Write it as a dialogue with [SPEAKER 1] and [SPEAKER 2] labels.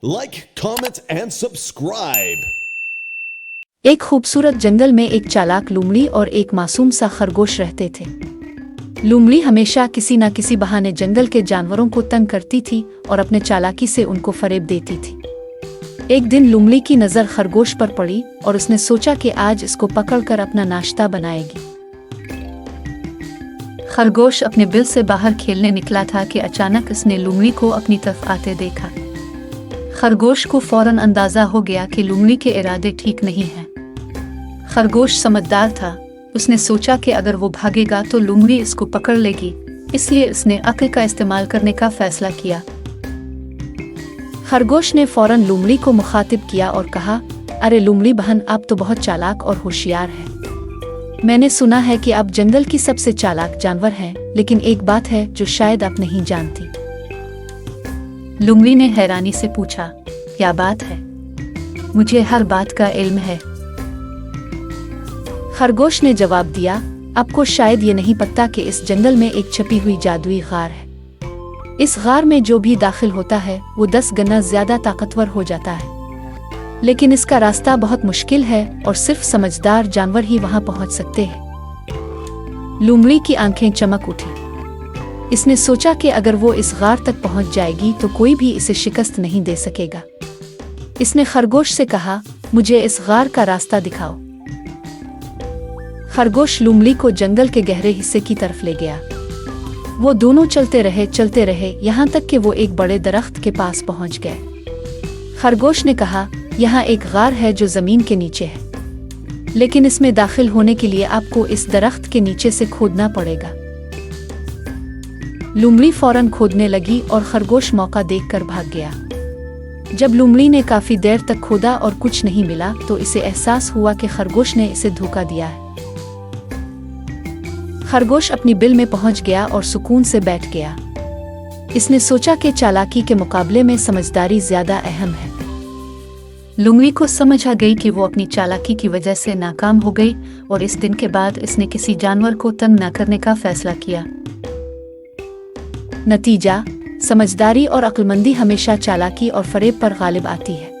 [SPEAKER 1] Like, comment and subscribe.
[SPEAKER 2] एक खूबसूरत जंगल में एक चालाक लोमड़ी और एक मासूम सा खरगोश रहते थे। लोमड़ी हमेशा किसी न किसी बहाने जंगल के जानवरों को तंग करती थी और अपने चालाकी से उनको फरेब देती थी। एक दिन लोमड़ी की नज़र खरगोश पर पड़ी और उसने सोचा कि आज इसको पकड़कर अपना नाश्ता बनाएगी। खरगोश अपने बिल से बाहर खेलने निकला था कि अचानक उसने लोमड़ी को अपनी तरफ आते देखा। खरगोश को फौरन अंदाजा हो गया कि लोमड़ी के इरादे ठीक नहीं हैं। खरगोश समझदार था। उसने सोचा कि अगर वो भागेगा तो लोमड़ी इसको पकड़ लेगी, इसलिए उसने अक्ल का इस्तेमाल करने का फैसला किया। खरगोश ने फौरन लोमड़ी को मुखातिब किया और कहा, अरे लोमड़ी बहन, आप तो बहुत चालाक और होशियार हैं। मैंने सुना है कि आप जंगल की सबसे चालाक जानवर हैं, लेकिन एक बात है जो शायद आप नहीं जानती। लोमड़ी ने हैरानी से पूछा, क्या बात है? मुझे हर बात का इल्म है। खरगोश ने जवाब दिया, आपको शायद ये नहीं पता कि इस जंगल में एक छपी हुई जादुई गार है। इस गार में जो भी दाखिल होता है वो 10 गुना ज्यादा ताकतवर हो जाता है, लेकिन इसका रास्ता बहुत मुश्किल है और सिर्फ समझदार जानवर ही वहां पहुंच सकते हैं। लोमड़ी की आंखें चमक उठी। इसने सोचा कि अगर वो इस गार तक पहुंच जाएगी तो कोई भी इसे शिकस्त नहीं दे सकेगा। इसने खरगोश से कहा, मुझे इस गार का रास्ता दिखाओ। खरगोश लोमड़ी को जंगल के गहरे हिस्से की तरफ ले गया। वो दोनों चलते रहे यहाँ तक कि वो एक बड़े दरख्त के पास पहुंच गए। खरगोश ने कहा, यहाँ एक गार है जो जमीन के नीचे है, लेकिन इसमें दाखिल होने के लिए आपको इस दरख्त के नीचे से खोदना पड़ेगा। लोमड़ी फौरन खोदने लगी और खरगोश मौका देखकर भाग गया। जब लोमड़ी ने काफी देर तक खोदा और कुछ नहीं मिला तो इसे एहसास हुआ कि खरगोश ने इसे धोखा दिया है। खरगोश अपनी बिल में पहुंच गया और सुकून से बैठ गया। इसने सोचा कि चालाकी के मुकाबले में समझदारी ज्यादा अहम है। लोमड़ी को समझ आ गई कि वो अपनी चालाकी की वजह से नाकाम हो गई और इस दिन के बाद इसने किसी जानवर को तंग न करने का फैसला किया। नतीजा, समझदारी और अक्लमंदी हमेशा चालाकी और फरेब पर गालिब आती है।